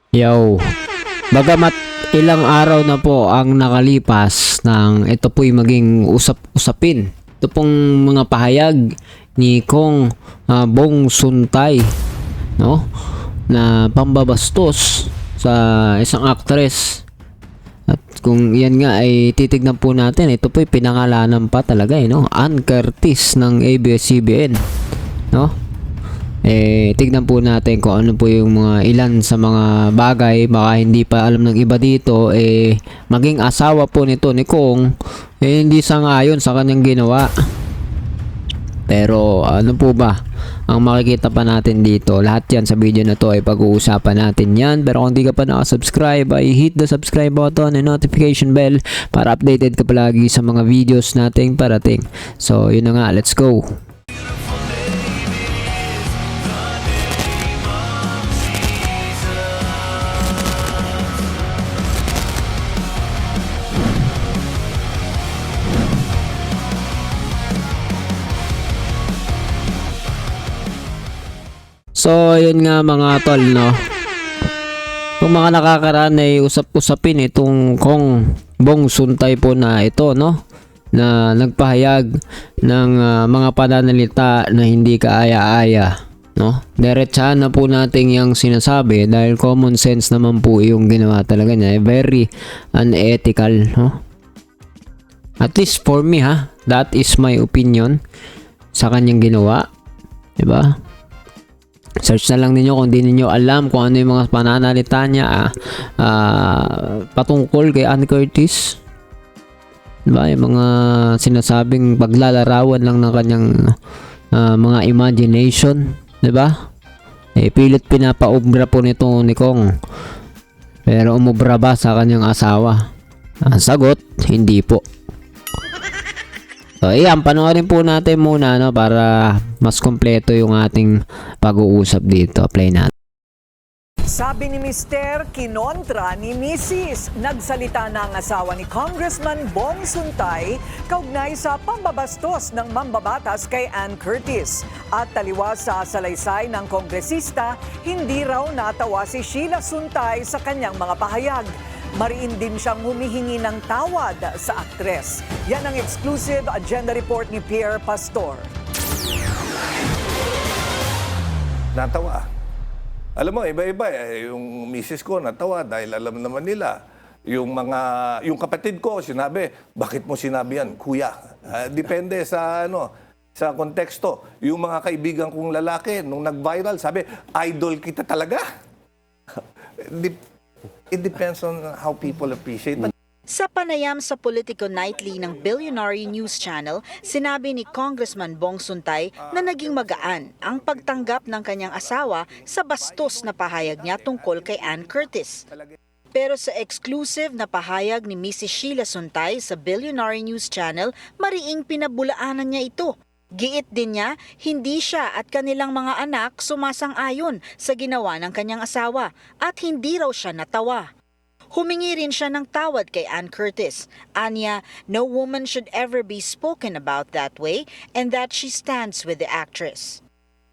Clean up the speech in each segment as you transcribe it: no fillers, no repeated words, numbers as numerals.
Yo, bagamat ilang araw na po ang nakalipas nang ito po'y maging usap-usapin. Ito pong mga pahayag ni Kong Bong Suntay, no? Na pambabastos sa isang actress. At kung yan nga ay titignan po natin, ito po'y pinangalanan pa talaga no? Ann Curtis ng ABS-CBN, no? Tignan po natin kung ano po yung mga ilan sa mga bagay baka hindi pa alam ng iba dito. Maging asawa po nito ni Kong hindi sangayon sa kanyang ginawa. Pero ano po ba ang makikita pa natin dito? Lahat yan sa video na to ay pag-uusapan natin yan. Pero kung di ka pa nakasubscribe ay hit the subscribe button and notification bell para updated ka palagi sa mga videos nating parating. So yun na nga, let's go. So, yun nga mga tol, no? Kung mga nakakaraan ay usap-usapin itong Kong Bong Suntay po na ito, no? Na nagpahayag ng mga pananalita na hindi kaaya-aya, no? Diretsahan na po natin yung sinasabi dahil common sense naman po yung ginawa talaga niya. Very unethical, no? At least for me, that is my opinion sa kanyang ginawa. Diba? Search na lang ninyo kung di ninyo alam kung ano yung mga pananalita niya patungkol kay Ann Curtis. Diba? Yung mga sinasabing paglalarawan lang ng kanyang mga imagination. Diba? Pilit pinapaubra po nito ni Kong. Pero umubra ba sa kanyang asawa? Sagot, hindi po. So, ayan, panoorin po natin muna, no, para mas kompleto yung ating pag-uusap dito. Play natin. Sabi ni Mr. kinontra ni Mrs. Nagsalita na ang asawa ni Congressman Bong Suntay kaugnay sa pambabastos ng mambabatas kay Ann Curtis. At taliwas sa salaysay ng kongresista, hindi raw natawa si Sheila Suntay sa kanyang mga pahayag. Mariin din siyang humihingi ng tawad sa aktres. Yan ang exclusive agenda report ni Pierre Pastor. Natawa. Alam mo, iba-iba. Yung misis ko natawa dahil alam naman nila. Yung kapatid ko sinabi, bakit mo sinabi yan? Kuya. Depende sa sa konteksto. Yung mga kaibigan kong lalaki, nung nag-viral, sabi, idol kita talaga. It depends on how people appreciate it. Sa panayam sa Politico Nightly ng Billionaire News Channel, sinabi ni Congressman Bong Suntay na naging magaan ang pagtanggap ng kanyang asawa sa bastos na pahayag niya tungkol kay Ann Curtis. Pero sa exclusive na pahayag ni Mrs. Sheila Suntay sa Billionaire News Channel, mariing pinabulaanan niya ito. Giit din niya, hindi siya at kanilang mga anak sumasang-ayon sa ginawa ng kanyang asawa at hindi raw siya natawa. Humingi rin siya ng tawad kay Ann Curtis. Anya, no woman should ever be spoken about that way and that she stands with the actress.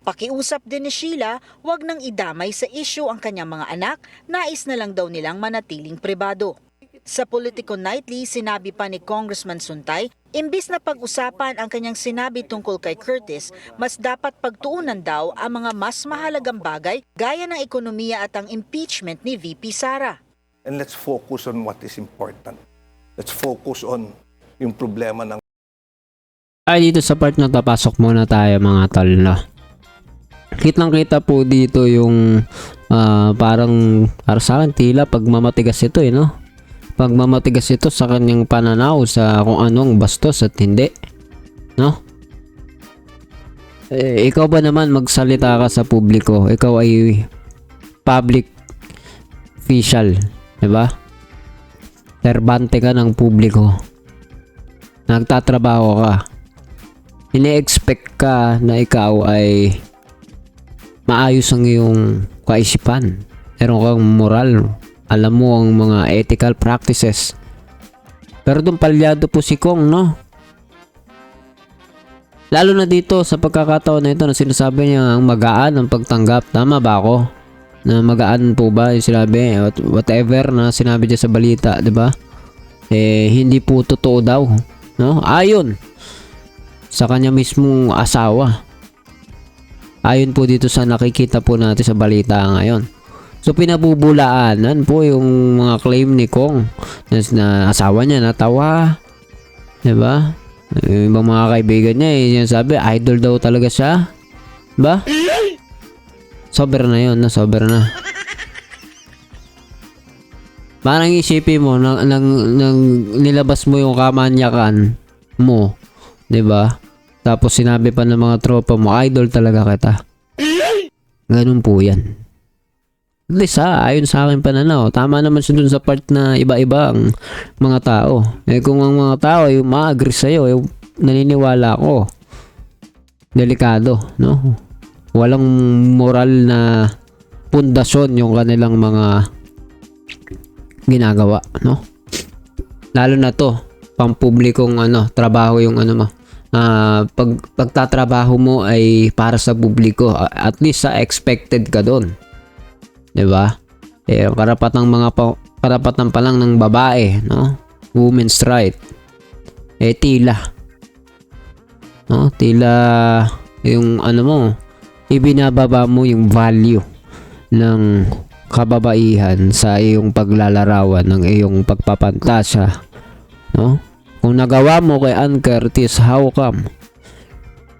Pakiusap din ni Sheila, wag nang idamay sa issue ang kanyang mga anak, nais na lang daw nilang manatiling pribado. Sa Politico Nightly, sinabi pa ni Congressman Suntay, imbis na pag-usapan ang kanyang sinabi tungkol kay Curtis, mas dapat pagtuunan daw ang mga mas mahalagang bagay gaya ng ekonomiya at ang impeachment ni VP Sara. And let's focus on what is important. Let's focus on yung problema ng... Dito sa part na papasok muna tayo mga tol, no? Kitang-kita po dito yung parang para sa akin tila pagmamatigas ito no? Pagmamatigas ito sa kanyang pananaw sa kung anong bastos at hindi, no? Ikaw ba naman magsalita ka sa publiko? Ikaw ay public official, diba? Serbante ka ng publiko. Nagtatrabaho ka. Ine-expect ka na ikaw ay maayos ang iyong kaisipan. Meron kang moral. Alam mo ang mga ethical practices. Pero doon palyado po si Kong, no? Lalo na dito sa pagkakataon na ito na sinasabi niya ang magaan ang pagtanggap. Tama ba ako? Na magaan po ba yung sinabi? Whatever na sinabi dyan sa balita, di ba? Hindi po totoo daw. No? Ayon sa kanya mismong asawa. Ayon po dito sa nakikita po natin sa balita ngayon. So pinabubulaanan po yung mga claim ni Kong na asawa niya natawa. 'Di ba? Yung ibang mga kaibigan niya sabi idol daw talaga siya. 'Di ba? Sobra na 'yon, sobra na. Parang isipin mo nang nilabas mo yung kamanyakan mo, 'di ba? Tapos sinabi pa ng mga tropa mo, idol talaga kita. Ganun po 'yan. At least ayon sa akin pananaw, tama naman siya dun sa part na iba-iba ang mga tao. Kung ang mga tao yung ma-agree sa'yo, yung naniniwala ko, delikado, no? Walang moral na pundasyon yung kanilang mga ginagawa, no? Lalo na to, pampublikong trabaho yung mo. Pagtatrabaho mo ay para sa publiko, at least expected ka doon. 'Di ba? Ang karapatan pa lang ng babae, no? Women's right. Tila. No? Tila yung mo, ibinababa mo yung value ng kababaihan sa iyong paglalarawan ng iyong pagpapantasya, no? Kung nagawa mo kay Ann Curtis, how come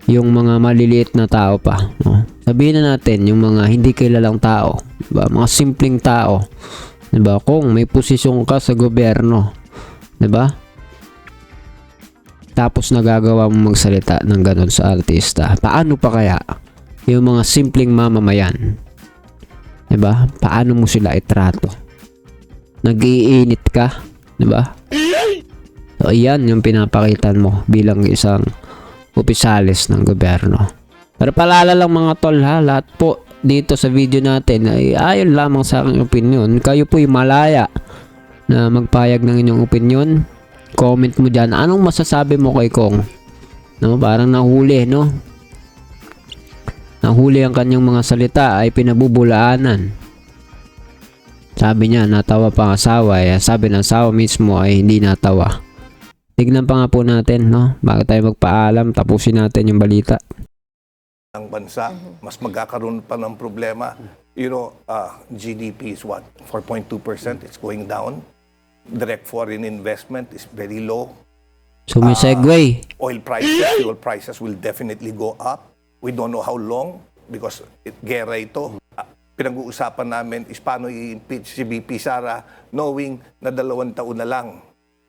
yung mga maliliit na tao pa, no? Sabihin na natin yung mga hindi kilalang tao, diba? Mga simpleng tao, diba? Kung may posisyon ka sa gobyerno, diba? Tapos nagagawa mo magsalita ng ganun sa artista, paano pa kaya yung mga simpleng mamamayan, diba? Paano mo sila itrato? Nag-iinit ka, diba? So iyan yung pinapakitan mo bilang isang opisalis ng gobyerno. Pero paalala lang mga tol ha, lahat po dito sa video natin ay ayon lamang sa aking opinion. Kayo po'y malaya na magpayag ng inyong opinion. Comment mo dyan, anong masasabi mo kay Kong? No, parang nahuli, no? Nahuli ang kanyang mga salita ay pinabubulaanan. Sabi niya, natawa pa ang asawa. Sabi ng asawa mismo ay hindi natawa. Tignan pa nga po natin, no? Bago tayo magpaalam, tapusin natin yung balita. Ang bansa, mas magkakaroon pa ng problema. You know, GDP is what? 4.2%. It's going down. Direct foreign investment is very low. So may segue. Oil prices, fuel prices will definitely go up. We don't know how long because gera ito. Pinag-uusapan namin is paano i-impeach si BP Sara knowing na 2 taon na lang.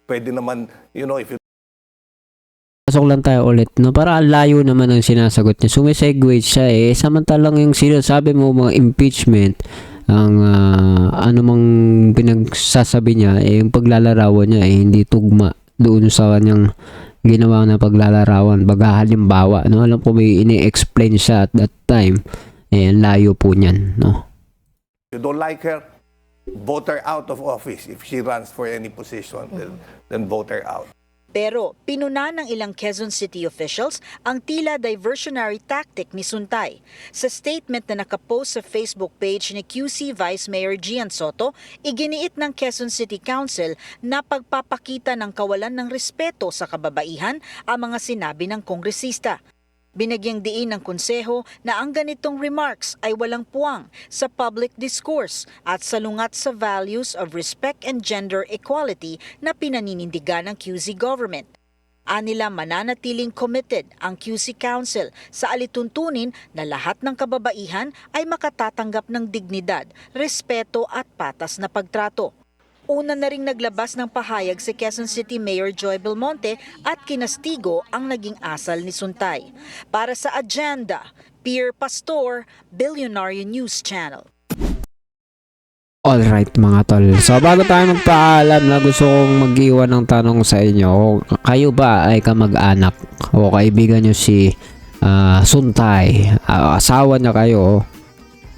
Pwede naman, you know, if you Pasok lang tayo ulit, no? Para ang layo naman ang sinasagot niya. So may segue siya samantalang yung sinasabi mo mga impeachment, ang anumang pinagsasabi niya, yung paglalarawan niya hindi tugma doon sa kanyang ginawa na paglalarawan. Baga halimbawa, no? Alam ko may ini-explain siya at that time, ang layo po niyan, no? you don't like her, vote her out of office. If she runs for any position, then vote her out. Pero pinuna ng ilang Quezon City officials ang tila diversionary tactic ni Suntay. Sa statement na nakapost sa Facebook page ni QC Vice Mayor Gian Soto, iginiit ng Quezon City Council na pagpapakita ng kawalan ng respeto sa kababaihan ang mga sinabi ng kongresista. Binagyang diin ng konseho na ang ganitong remarks ay walang puwang sa public discourse at salungat sa values of respect and gender equality na pinaninindigan ng QC government. Anila mananatiling committed ang QC Council sa alituntunin na lahat ng kababaihan ay makatatanggap ng dignidad, respeto at patas na pagtrato. Una na ring naglabas ng pahayag si Quezon City Mayor Joy Belmonte at kinastigo ang naging asal ni Suntay. Para sa Agenda, Pierre Pastor, Billionaire News Channel. Alright mga tol. So bago tayo magpaalam na gusto kong mag-iwan ng tanong sa inyo. Kayo ba ay kamag-anak o kaibigan nyo si Suntay? Asawa niya kayo?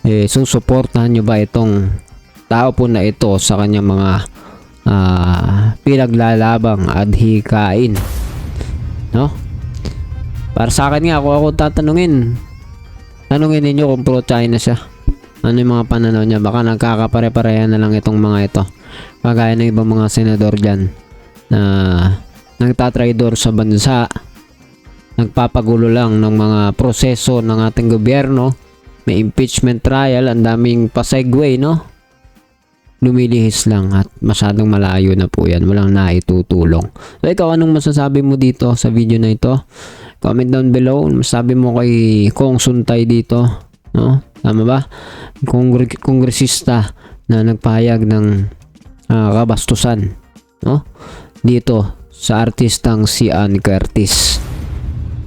Susuportahan nyo ba itong tao po na ito sa kanyang mga pinaglalabang adhikain, no? Para sa akin nga, kung ako tatanungin ninyo kung pro-China siya, Ano yung mga pananaw niya? Baka nagkakapare-pareha na lang itong mga ito. Kagaya ng ibang mga senador dyan na nagtatraidor sa bansa, nagpapagulo lang ng mga proseso ng ating gobyerno. May impeachment trial, ang daming pa-segue, no? Lumilihis lang at masyadong malayo na po yan. Walang naitutulong. So ikaw, anong masasabi mo dito sa video na ito? Comment down below. Masabi mo kay Kong Suntay dito, no? Tama ba? Kongresista na nagpahayag ng kabastusan, no? Dito sa artistang si Ann Curtis.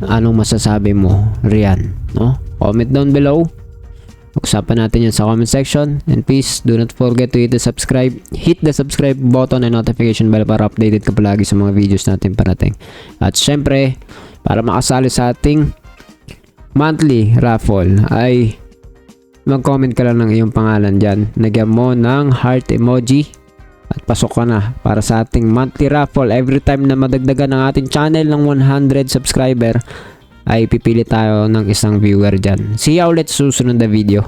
Anong masasabi mo riyan, no? Comment down below. Pag-usapan natin yan sa comment section. And please, do not forget to hit the subscribe button and notification bell para updated ka palagi sa mga videos natin parating. At syempre, para makasali sa ating monthly raffle ay mag-comment ka lang ng iyong pangalan dyan. Nagyan mo ng heart emoji at pasok ka na para sa ating monthly raffle. Every time na madagdagan ng ating channel ng 100 subscriber ay pipili tayo ng isang viewer dyan. See you ulit sa susunod na video.